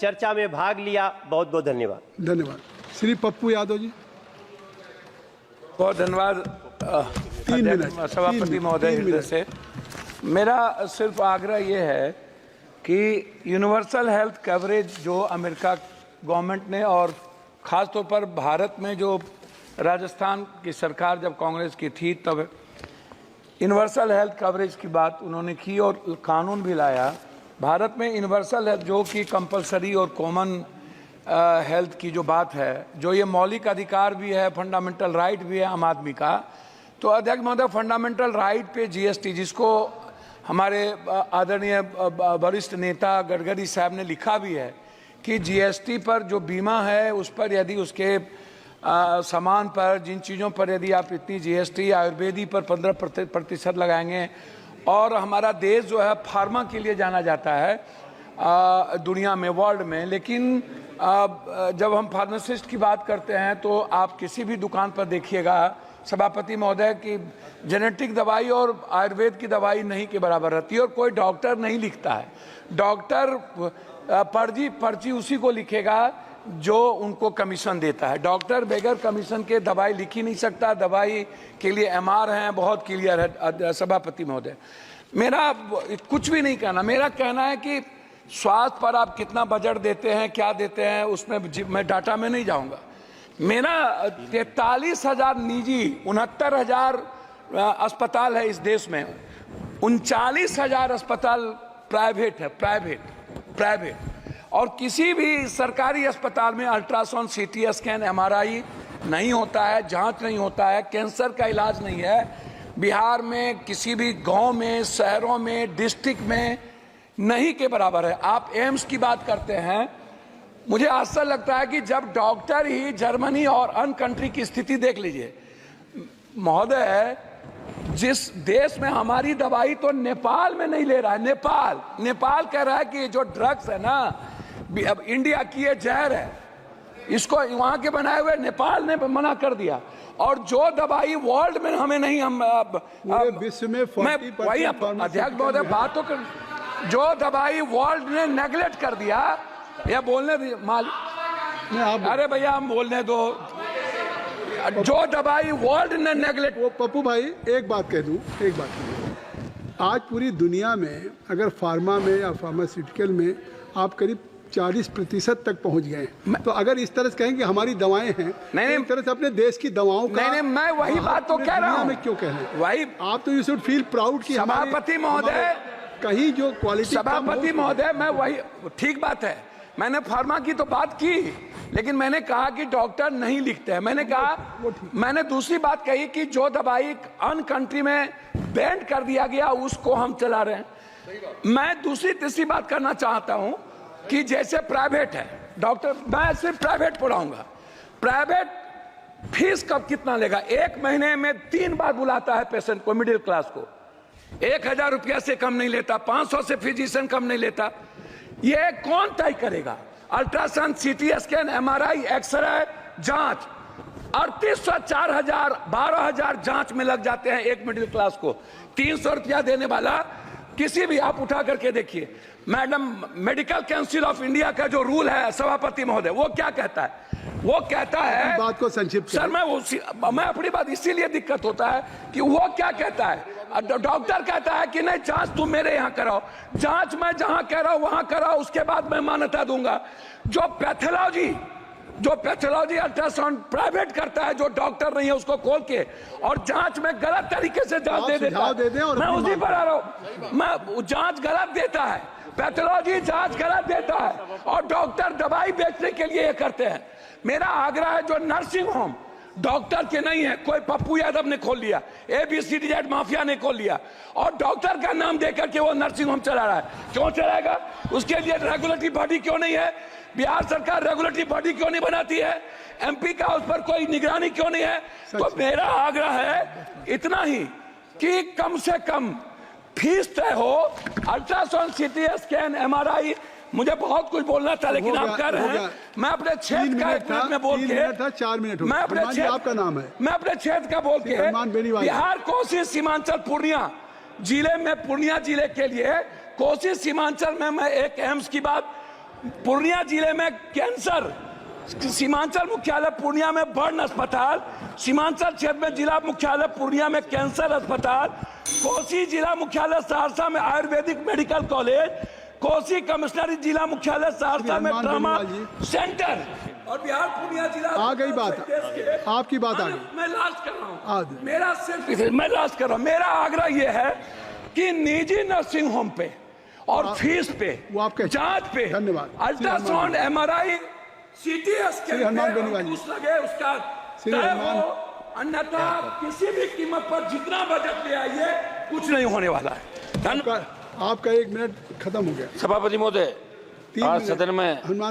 चर्चा में भाग लिया। बहुत बहुत धन्यवाद। धन्यवाद। श्री पप्पू यादव जी। बहुत धन्यवाद 3 मिनट सभापति महोदय हृदय से। मेरा सिर्फ आग्रह ये है कि यूनिवर्सल हेल्थ कवरेज जो अमेरिका गवर्नमेंट ने और ख़ास तौर पर भारत में जो राजस्थान की सरकार जब कांग्रेस की थी तब यूनिवर्सल हेल्थ कवरेज की बात उन्होंने की और कानून भी लाया। भारत में यूनिवर्सल हेल्थ जो कि कंपलसरी और कॉमन हेल्थ की जो बात है, जो ये मौलिक अधिकार भी है, फंडामेंटल राइट भी है आम आदमी का। तो अध्यक्ष महोदय, फंडामेंटल राइट पे जीएसटी, जिसको हमारे आदरणीय वरिष्ठ नेता गडकरी साहब ने लिखा भी है कि जीएसटी पर जो बीमा है उस पर यदि उसके सामान पर जिन चीज़ों पर यदि आप इतनी जीएसटी, आयुर्वेदी पर 15% लगाएंगे, और हमारा देश जो है फार्मा के लिए जाना जाता है दुनिया में, वर्ल्ड में, लेकिन जब हम फार्मासिस्ट की बात करते हैं तो आप किसी भी दुकान पर देखिएगा सभापति महोदय की जेनेटिक दवाई और आयुर्वेद की दवाई नहीं के बराबर रहती है और कोई डॉक्टर नहीं लिखता है। डॉक्टर पर्ची उसी को लिखेगा जो उनको कमीशन देता है। डॉक्टर बगैर कमीशन के दवाई लिख ही नहीं सकता। दवाई के लिए एमआर हैं, बहुत क्लियर है सभापति महोदय। मेरा कुछ भी नहीं कहना, मेरा कहना है कि स्वास्थ्य पर आप कितना बजट देते हैं, क्या देते हैं, उसमें मैं डाटा में नहीं जाऊंगा। मेरा 43,000 निजी, 69,000 अस्पताल है इस देश में, 39,000 अस्पताल प्राइवेट है, प्राइवेट। और किसी भी सरकारी अस्पताल में अल्ट्रासाउंड, सीटी स्कैन, एमआरआई नहीं होता है, जांच नहीं होता है, कैंसर का इलाज नहीं है। बिहार में किसी भी गांव में, शहरों में, डिस्ट्रिक्ट में नहीं के बराबर है। आप एम्स की बात करते हैं, मुझे आश्चर्य लगता है कि जब डॉक्टर ही जर्मनी और अन्य कंट्री की स्थिति देख लीजिए महोदय, जिस देश में हमारी दवाई तो नेपाल में नहीं ले रहा है, नेपाल कह रहा है कि जो ड्रग्स है ना, अब इंडिया की ये जहर है, इसको वहां के बनाए हुए नेपाल ने मना कर दिया। और जो दवाई वर्ल्ड में हमें नहीं, हम विश्व में वही अध्यक्ष महोदय बात तो कर, जो दवाई वर्ल्ड ने नेगलेक्ट कर दिया, या बोलने अरे भैया हम बोलने दो, जो दवाई वर्ल्ड ने नेगलेक्ट। वो पप्पू भाई एक बात कह दूं, आज पूरी दुनिया में अगर फार्मा में या फार्मास्यूटिकल में आप करीब 40% तक पहुंच गए, तो अगर इस तरह से कहें कि हमारी दवाएं हैं, नहीं, तो एक तरह से अपने देश की दवाओं का, नहीं, मैं वही बात तो कह रहा हूं। मैं क्यों कह रहा हूं वही, आप तो यू शुड फील प्राउड कि सभापति महोदय कहीं जो क्वालिटी, सभापति महोदय मैं वही, ठीक बात है, मैंने फार्मा की तो बात की, लेकिन मैंने कहा कि डॉक्टर नहीं लिखते हैं। मैंने दूसरी बात कही कि जो दवाई अन्य कंट्री में बैन कर दिया गया उसको हम चला रहे हैं। मैं दूसरी तीसरी बात करना चाहता हूं कि जैसे प्राइवेट है डॉक्टर, मैं सिर्फ प्राइवेट पढ़ाऊंगा, प्राइवेट फीस कब कितना लेगा? 1 महीने में 3 बार बुलाता है पेशेंट को, मिडिल क्लास को, 1,000 रुपया से कम नहीं लेता, 500 से फिजिशियन कम नहीं लेता। ये कौन तय करेगा? Ultrasound, CT scan, MRI, x ray, जांच 3800, 4,000, 12,000 जांच में लग जाते हैं एक मिडिल क्लास को। 300 रुपया देने वाला किसी भी, आप उठा करके देखिए madam, medical council of India का जो रूल है सभापति महोदय, वो क्या कहता है? वो कहता है, बात को संक्षिप्त सर मैं अपनी बात, इसीलिए दिक्कत होता है कि वो क्या कहता है, डॉक्टर कहता है कि नहीं जांच तुम मेरे यहाँ कराओ, जांच मैं जहां कह रहा हूं वहां कराओ, उसके बाद मैं मान्यता दूंगा। जो पैथोलॉजी अल्ट्रासाउंड प्राइवेट करता है, जो डॉक्टर नहीं है उसको खोल के और जांच में गलत तरीके से जांच दे देता है, मैं उसी पर आ रहा हूं, मैं जांच गलत देता है, पैथोलॉजी जांच गलत देता है और डॉक्टर दवाई बेचने के लिए ये करते हैं। मेरा आग्रह है, जो नर्सिंग होम डॉक्टर के नहीं है, कोई पप्पू यादव ने खोल लिया, ABCD माफिया ने खोल लिया और डॉक्टर का नाम देकर के वो नर्सिंग होम चला रहा है। क्यों चलाएगा? उसके लिए रेगुलेटरी बॉडी क्यों नहीं है? बिहार सरकार रेगुलेटरी बॉडी क्यों नहीं बनाती है? MP का उस पर कोई निगरानी क्यों नहीं है? तो मेरा आग्रह है इतना ही कि कम से कम फीस तय हो। अल्ट्रासाउंड, सीटी स्कैन, एमआरआई, मुझे बहुत कुछ बोलना था लेकिन आप कह रहे हैं, मैं अपने क्षेत्र का 1 मिनट में बोल के, 4 मिनट मैं अपने क्षेत्र, आपका नाम है, मैं अपने क्षेत्र का बोल के, बिहार, कोसी, सीमांचल, पूर्णिया जिले में, पूर्णिया जिले के लिए कोसी सीमांचल में मैं एक एम्स की बात पूर्णिया जिले में कैंसर, सीमांचल मुख्यालय पूर्णिया में बर्न अस्पताल, सीमांचल क्षेत्र में जिला मुख्यालय पूर्णिया में कैंसर अस्पताल, कोसी जिला मुख्यालय सहरसा में आयुर्वेदिक मेडिकल कॉलेज, कोसी कमिश्नरी जिला मुख्यालय सहरसा में ट्रॉमा सेंटर, और बिहार पूर्णिया जिला। आ गई बात, आपकी बात आ गई। मैं लास्ट कर रहा हूँ, आज मेरा सिर्फ मैं लास्ट कर रहा हूँ। मेरा आग्रह यह है कि निजी नर्सिंग होम पे और फीस पे, जांच पे, धन्यवाद, अल्ट्रासाउंड, MRI, CT स्कैन लगे उसका तय हो, अन्यथा किसी भी कीमत पर जितना बजट ले आइए कुछ नहीं होने वाला है। आपका 1 मिनट खत्म हो गया। सभापति महोदय, आज सदन में हनुमान